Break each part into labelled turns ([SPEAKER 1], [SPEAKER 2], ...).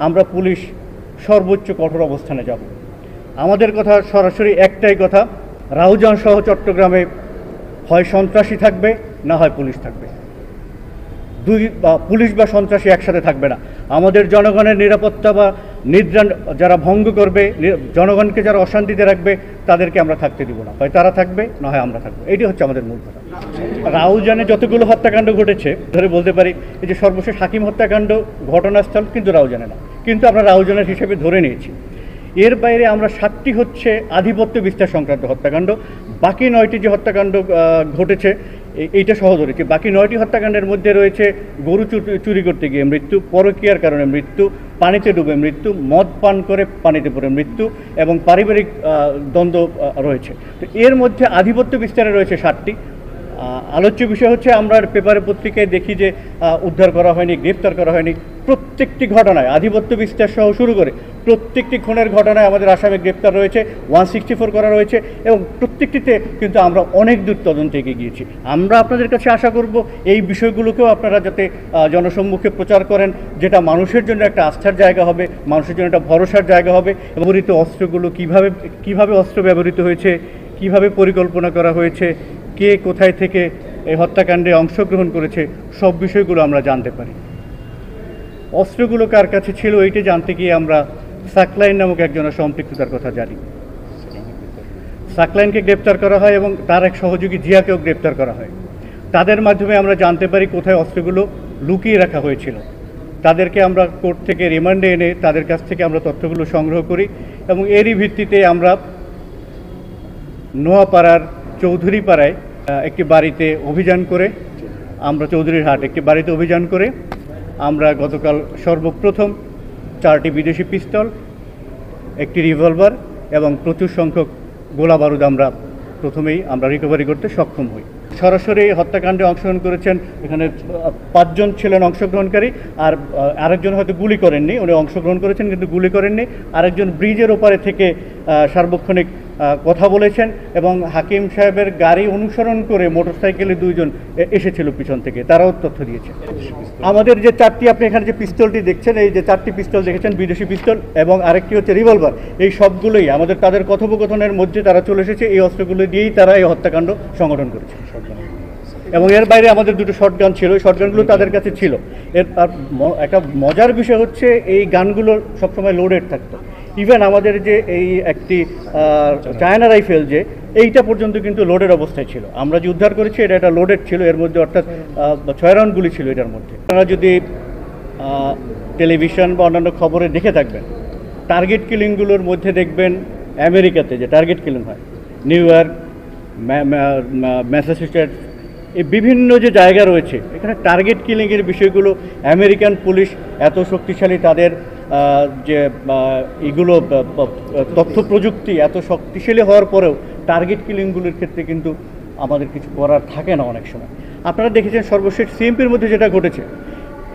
[SPEAKER 1] আমরা পুলিশ সর্বোচ্চ কঠোর অবস্থানে যাব। আমাদের কথা সরাসরি একটাই কথা, রাউজান সহ চট্টগ্রামে হয় সন্ত্রাসী থাকবে, না হয় পুলিশ থাকবে। পুলিশ বা সন্ত্রাসী একসাথে থাকবে না। আমাদের জনগণের নিরাপত্তা বা নিদ্রা যারা ভঙ্গ করবে, জনগণকে যারা অশান্তিতে রাখবে, তাদেরকে আমরা থাকতে দিব না। হয় তারা থাকবে, না হয় আমরা থাকবো। এটি হচ্ছে আমাদের মূল কথা। রাউজানে যতগুলো হত্যাকাণ্ড ঘটেছে ধরে বলতে পারি, এই যে সর্বশেষ হাকিম হত্যাকাণ্ড ঘটনাস্থল কিন্তু রাউজানে না, কিন্তু আমরা রাউজানের হিসেবে ধরে নিয়েছি। এর বাইরে আমরা 7টি হচ্ছে আধিপত্য বিস্তার সংক্রান্ত হত্যাকাণ্ড, বাকি 9টি যে হত্যাকাণ্ড ঘটেছে এইটা সহ ধরেছি। বাকি 9টি হত্যাকাণ্ডের মধ্যে রয়েছে গরু চুরি করতে গিয়ে মৃত্যু, পরকীয়ার কারণে মৃত্যু, পানিতে ডুবে মৃত্যু, মদ পান করে পানিতে পড়ে মৃত্যু এবং পারিবারিক দ্বন্দ্ব রয়েছে। তো এর মধ্যে আধিপত্য বিস্তারে রয়েছে 7টি। আলোচ্য বিষয় হচ্ছে আমরা পেপারে পত্রিকায় দেখি যে উদ্ধার করা হয়নি, গ্রেফতার করা হয়নি। প্রত্যেকটি ঘটনায় আধিপত্য বিস্তার সহ শুরু করে প্রত্যেকটি খুনের ঘটনায় আমাদের আসামে গ্রেফতার রয়েছে, 164 করা রয়েছে এবং প্রত্যেকটিতে কিন্তু আমরা অনেক দূর তদন্তে এগিয়ে গিয়েছি। আমরা আপনাদের কাছে আশা করব এই বিষয়গুলোকেও আপনারা যাতে জনসম্মুখে প্রচার করেন, যেটা মানুষের জন্য একটা আস্থার জায়গা হবে, মানুষের জন্য একটা ভরসার জায়গা হবে। ব্যবহৃত অস্ত্রগুলো কিভাবে অস্ত্র ব্যবহৃত হয়েছে, কিভাবে পরিকল্পনা করা হয়েছে, কে কোথায় থেকে এই হত্যাকাণ্ডে অংশগ্রহণ করেছে, সব বিষয়গুলো আমরা জানতে পারি। অস্ত্রগুলো কার কাছে ছিল এইটা জানতে গিয়ে আমরা সাকলাইন নামক একজনের সম্পৃক্ততার কথা জানি। সাকলাইনকে গ্রেপ্তার করা হয় এবং তার এক সহযোগী জিয়াকেও গ্রেপ্তার করা হয়। তাদের মাধ্যমে আমরা জানতে পারি কোথায় অস্ত্রগুলো লুকিয়ে রাখা হয়েছিল। তাদেরকে আমরা কোর্ট থেকে রিমান্ডে এনে তাদের কাছ থেকে আমরা তথ্যগুলো সংগ্রহ করি এবং এরই ভিত্তিতে আমরা নোয়াপাড়ার চৌধুরীপাড়ায় একটি বাড়িতে অভিযান করে, চৌধুরীরহাট একটি বাড়িতে অভিযান করে আমরা গতকাল সর্বপ্রথম 4টি বিদেশি পিস্তল, একটি রিভলভার এবং প্রচুর সংখ্যক গোলা বারুদ প্রথমেই আমরা রিকভারি করতে সক্ষম হই। সরাসরি হত্যাকাণ্ডে অংশগ্রহণ করেছেন, এখানে 5 জন ছিলেন অংশগ্রহণকারী, আর আরেকজন হয়তো গুলি করেননি, উনি অংশগ্রহণ করেছেন কিন্তু গুলি করেননি। আরেকজন ব্রিজের ওপারে থেকে সার্বক্ষণিক কথা বলেছেন এবং হাকিম সাহেবের গাড়ি অনুসরণ করে মোটরসাইকেলে 2 জন এসেছিল পিছন থেকে, তারাও তথ্য দিয়েছে। আমাদের যে 4টি, আপনি এখানে যে পিস্তলটি দেখছেন, এই যে 4টি পিস্তল দেখেছেন বিদেশি পিস্তল এবং আরেকটি হচ্ছে রিভলভার, এই সবগুলোই তাদের কথোপকথনের মধ্যে তারা চলে এসেছে। এই অস্ত্রগুলো দিয়েই তারা এই হত্যাকাণ্ড সংগঠন করেছে। এবং এর বাইরে আমাদের 2টো শটগান ছিল, এই শটগানগুলো তাদের কাছে ছিল। আর একটা মজার বিষয় হচ্ছে এই গানগুলো সবসময় লোডেড থাকতো। ইভেন আমাদের যে এই একটি চায়না রাইফেল যে এইটা পর্যন্ত কিন্তু লোডেড অবস্থায় ছিল। আমরা যে উদ্ধার করেছি এটা লোডেড ছিল, এর মধ্যে অর্থাৎ 6 রাউন্ড গুলি ছিল এটার মধ্যে। আপনারা যদি টেলিভিশন বা অন্যান্য খবরে দেখে থাকবেন, টার্গেট কিলিংগুলোর মধ্যে দেখবেন আমেরিকাতে যে টার্গেট কিলিং হয়, নিউ ইয়র্ক, ম্যাসাচুসেটস, এই বিভিন্ন যে জায়গা রয়েছে এখানে টার্গেট কিলিংয়ের বিষয়গুলো আমেরিকান পুলিশ এত শক্তিশালী, তাদের যে এগুলো তথ্য প্রযুক্তি এত শক্তিশালী হওয়ার পরেও টার্গেট কিলিংগুলোর ক্ষেত্রে কিন্তু আমাদের কিছু করার থাকে না অনেক সময়। আপনারা দেখেছেন সর্বশেষ সিএমপির মধ্যে যেটা ঘটেছে,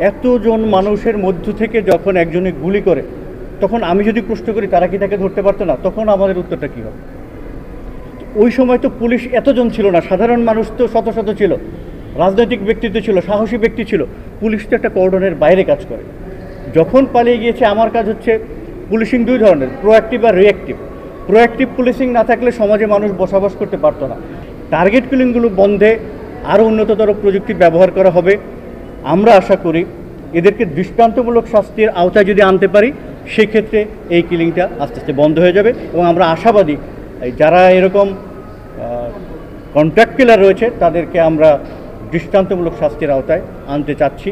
[SPEAKER 1] এতজন মানুষের মধ্য থেকে যখন একজনে গুলি করে, তখন আমি যদি প্রশ্ন করি তারা কি তাকে ধরতে পারতো না, তখন আমাদের উত্তরটা কী হবে? ওই সময় তো পুলিশ এতজন ছিল না, সাধারণ মানুষ তো শত শত ছিল, রাজনৈতিক ব্যক্তিত্ব ছিল, সাহসী ব্যক্তি ছিল। পুলিশ তো একটা কর্ডনের বাইরে কাজ করে। যখন পালিয়ে গিয়েছে, আমার কাজ হচ্ছে পুলিশিং 2 ধরনের, প্রোঅ্যাক্টিভ আর রিঅ্যাক্টিভ। প্রোঅ্যাক্টিভ পুলিশিং না থাকলে সমাজে মানুষ বসবাস করতে পারতো না। টার্গেট কিলিংগুলো বন্ধে আরও উন্নততর প্রযুক্তি ব্যবহার করা হবে। আমরা আশা করি এদেরকে দৃষ্টান্তমূলক শাস্তির আওতায় যদি আনতে পারি, সেক্ষেত্রে এই কিলিংটা আস্তে আস্তে বন্ধ হয়ে যাবে এবং আমরা আশাবাদী যারা এরকম কন্ট্রাক্ট কিলার রয়েছে তাদেরকে আমরা দৃষ্টান্তমূলক শাস্তির আওতায় আনতে চাচ্ছি।